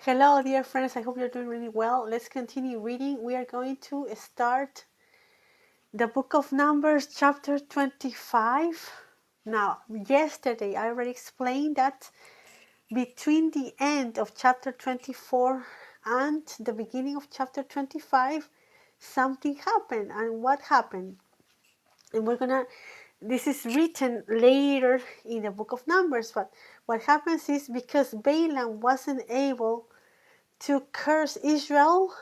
Hello, dear friends. I hope you're doing really well. Let's continue reading. We are going to start the book of Numbers, chapter 25. Now, yesterday I already explained that between the end of chapter 24 and the beginning of chapter 25, something happened. And what happened? And this is written later in the book of Numbers, but what happens is because Balaam wasn't able to curse Israel,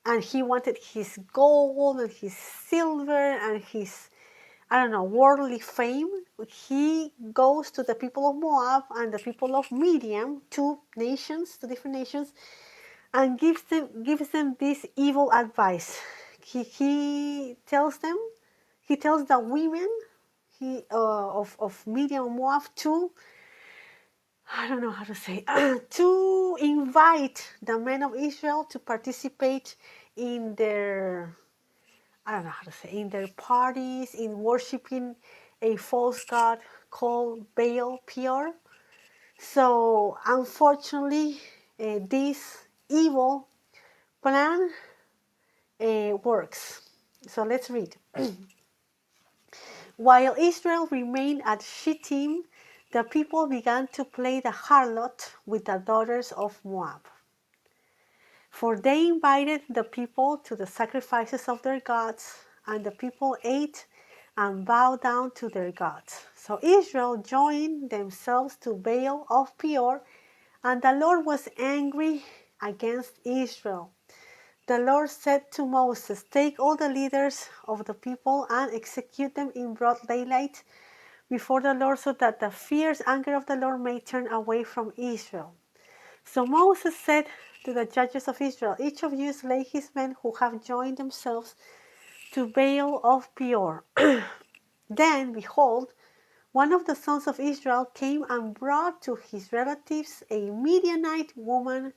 and he wanted his gold and his silver and his, worldly fame. He goes to the people of Moab and the people of Midian, two different nations, and gives them this evil advice. He tells the women of Midian and Moab to, I don't know how to say, to invite the men of Israel to participate in their, I don't know how to say, in their parties, in worshiping a false god called Baal Peor. So unfortunately, this evil plan works. So let's read. While Israel remained at Shittim, the people began to play the harlot with the daughters of Moab. For they invited the people to the sacrifices of their gods, and the people ate and bowed down to their gods. So Israel joined themselves to Baal of Peor, and the Lord was angry against Israel. The Lord said to Moses, "Take all the leaders of the people and execute them in broad daylight before the Lord, so that the fierce anger of the Lord may turn away from Israel." So Moses said to the judges of Israel, "Each of you slay his men who have joined themselves to Baal of Peor." Then, behold, one of the sons of Israel came and brought to his relatives a Midianite woman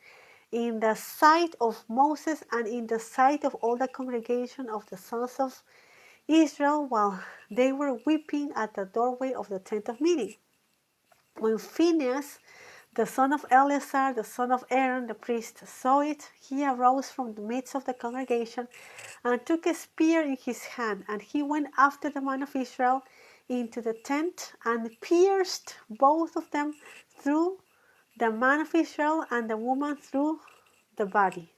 in the sight of Moses and in the sight of all the congregation of the sons of Israel, while they were weeping at the doorway of the tent of meeting. When Phinehas, the son of Eleazar, the son of Aaron, the priest, saw it, he arose from the midst of the congregation and took a spear in his hand, and he went after the man of Israel into the tent and pierced both of them through, the man of Israel and the woman through the body.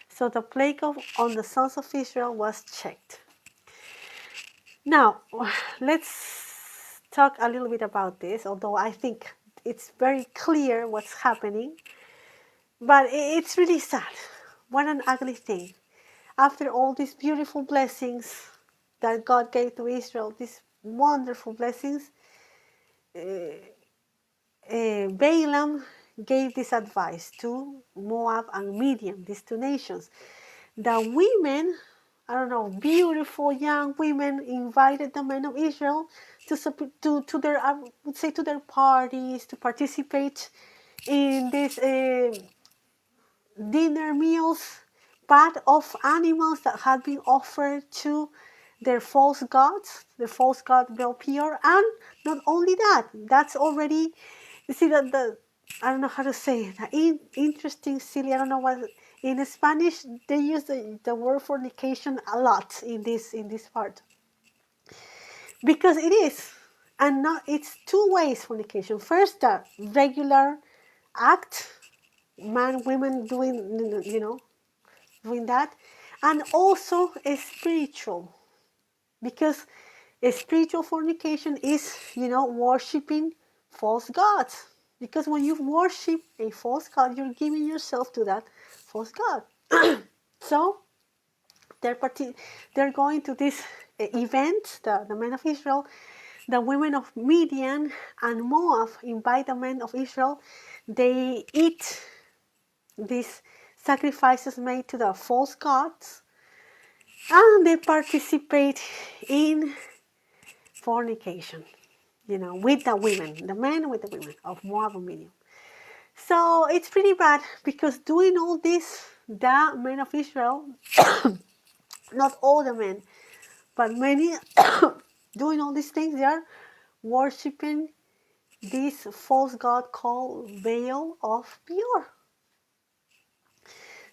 So the plague on the sons of Israel was checked. Now, let's talk a little bit about this, although I think it's very clear what's happening. But it's really sad. What an ugly thing. After all these beautiful blessings that God gave to Israel, these wonderful blessings, Balaam gave this advice to Moab and Midian, these two nations. The women, beautiful young women, invited the men of Israel to their, I would say, to their parties, to participate in these dinner meals, part of animals that had been offered to their false gods, the false god Baal Peor. And not only that, that's already, you see that I don't know how to say it, interesting, silly, I don't know what, in Spanish they use the word fornication a lot in this part. Because it is, and not, it's two ways fornication. First, the regular act, man, women doing, doing that, and also a spiritual, because a spiritual fornication is, worshiping false gods. Because when you worship a false god, you're giving yourself to that false god. So they're going to this event, the men of Israel. The women of Midian and Moab invite the men of Israel. They eat these sacrifices made to the false gods, and they participate in fornication, with the women, the men with the women of Moab and Midian. So it's pretty bad, because doing all this, the men of Israel, not all the men, but many, doing all these things, they are worshipping this false god called Baal of Peor.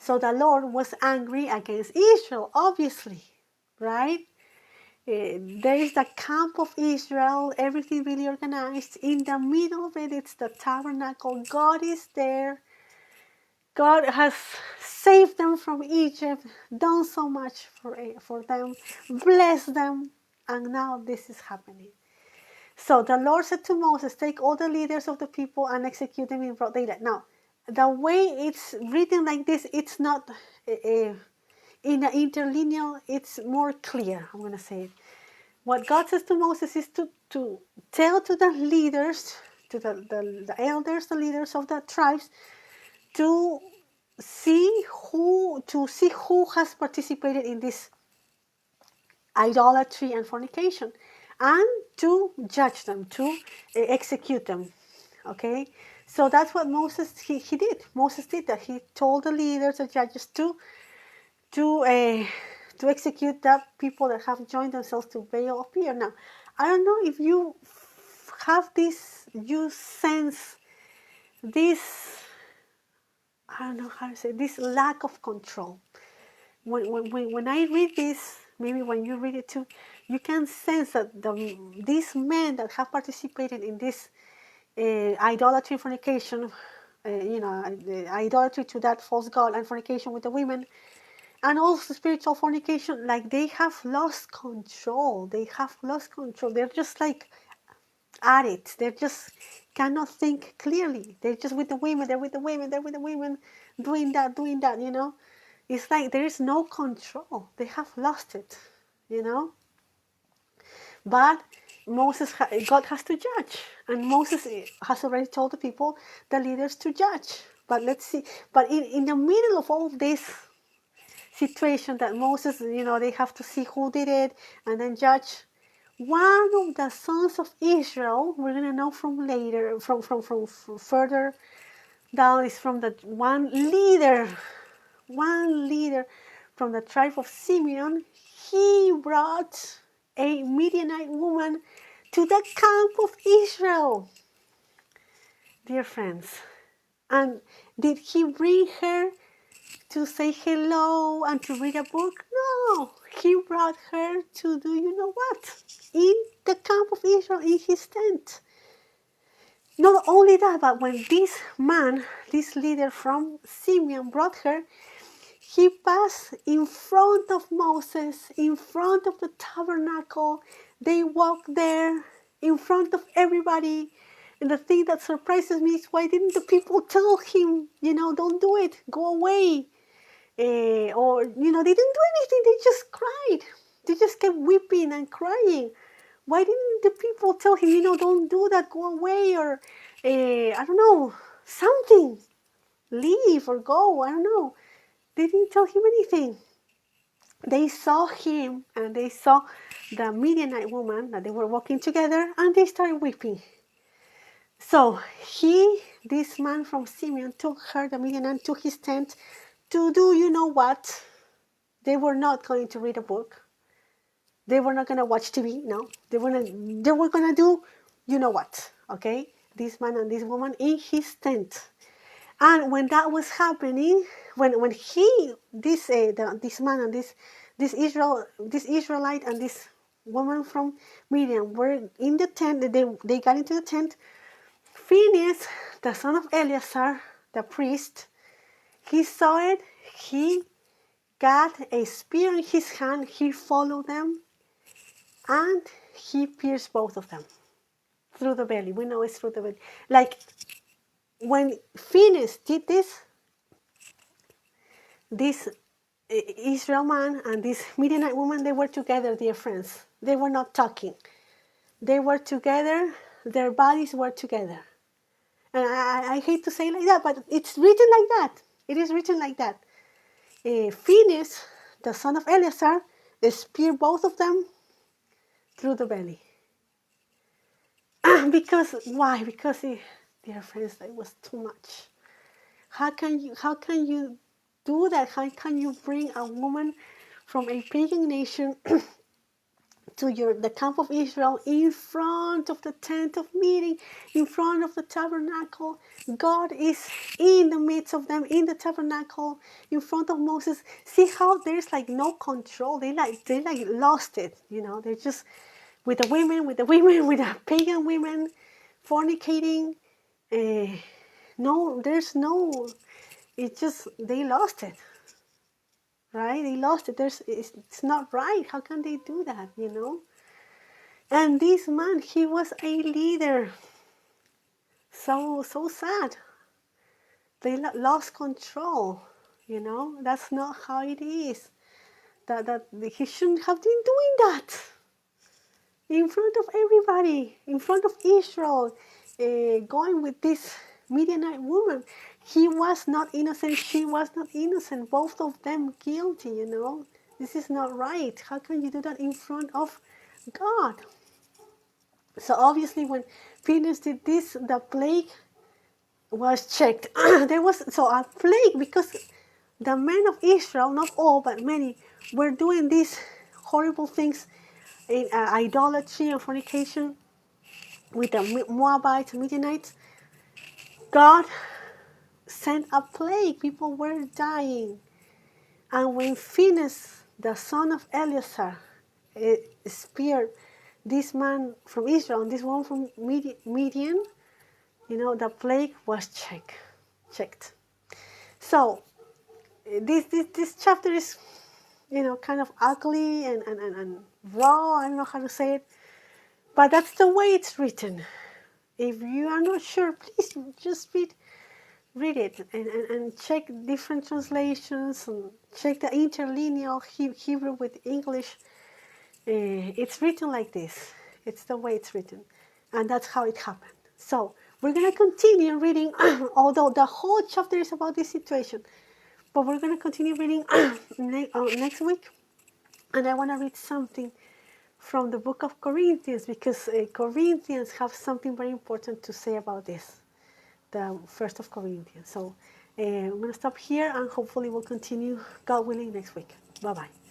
So the Lord was angry against Israel, obviously, right? There is the camp of Israel, everything really organized. In the middle of it, it's the tabernacle. God is there. God has saved them from Egypt, done so much for them, blessed them, and now this is happening. So the Lord said to Moses, take all the leaders of the people and execute them in broad daylight. Now, the way it's written like this, it's not in the interlinear, it's more clear, I'm going to say it. What God says to Moses is to tell to the leaders, to the elders, the leaders of the tribes, to see who has participated in this idolatry and fornication, and to judge them, to execute them. Okay, so that's what Moses he did. Moses did that. He told the leaders, the judges, to uh, to execute the people that have joined themselves to Baal of Peor. Now, I don't know if you have this, you sense this, I don't know how to say, this lack of control. When I read this, maybe when you read it too, you can sense that these men that have participated in this idolatry, fornication, idolatry to that false god and fornication with the women, and also spiritual fornication, like they have lost control. They have lost control. They're just like at it. They just cannot think clearly. They're just with the women. They're with the women. They're with the women, doing that, doing that. It's like there is no control. They have lost it. But God has to judge, and Moses has already told the people, the leaders, to judge. But let's see. But in the middle of all of this situation that Moses, they have to see who did it and then judge. One of the sons of Israel, we're gonna know from later, from further down, is from the one leader from the tribe of Simeon. He brought a Midianite woman to the camp of Israel, dear friends. And did he bring her to say hello and to read a book? No, he brought her to do you know what? In the camp of Israel, in his tent. Not only that, but when this man, this leader from Simeon brought her, he passed in front of Moses, in front of the tabernacle. They walked there in front of everybody. And the thing that surprises me is, why didn't the people tell him, don't do it, go away? Or they didn't do anything. They just cried. They just kept weeping and crying. Why didn't the people tell him, don't do that, go away, or I don't know, something, leave or go, I don't know. They didn't tell him anything. They saw him and they saw the Midianite woman that they were walking together, and they started weeping. So this man from Simeon, took her, the Midianite, to his tent to do you know what? They were not going to read a book. They were not going to watch TV. No, they were going to do you know what? Okay, this man and this woman in his tent. And when that was happening, when this man and this Israelite and this woman from Midian were in the tent, they got into the tent. Phinehas, the son of Eleazar, the priest, he saw it. He got a spear in his hand. He followed them, and he pierced both of them through the belly. We know it's through the belly. Like when Phinehas did this Israel man and this Midianite woman, they were together, dear friends. They were not talking. They were together. Their bodies were together. And I hate to say it like that, but it's written like that. It is written like that. Phinehas, the son of Eleazar, speared both of them through the belly. Why? Because, dear friends, that was too much. How can you do that? How can you bring a woman from a pagan nation to the camp of Israel in front of the tent of meeting, in front of the tabernacle. God is in the midst of them, in the tabernacle, in front of Moses. See how there's like no control. They like lost it, you know. They're just with the women, with the pagan women, fornicating. No, there's no. It's just they lost it, right? They lost it. It's not right. How can they do that? You know. And this man, he was a leader. So sad. They lost control. You know, that's not how it is. That he shouldn't have been doing that in front of everybody, in front of Israel, going with this Midianite woman. He was not innocent. She was not innocent. Both of them guilty. You know, this is not right. How can you do that in front of God? So obviously, when Phineas did this, the plague was checked. There was so a plague because the men of Israel, not all but many, were doing these horrible things in idolatry and fornication with the Moabites and Midianites. God sent a plague. People were dying, and when Phineas, the son of Eleazar, speared this man from Israel and this one from Midian, you know, the plague was checked. So this chapter is, you know, kind of ugly and raw. I don't know how to say it, but that's the way it's written. If you are not sure, please just read it and check different translations and check the interlineal Hebrew with English. It's written like this. It's the way it's written, and that's how it happened. So we're going to continue reading, although the whole chapter is about this situation, but we're going to continue reading next week. And I want to read something from the book of Corinthians, because Corinthians have something very important to say about this, the first of Corinthians. So I'm going to stop here, and hopefully we'll continue, God willing, next week. Bye-bye.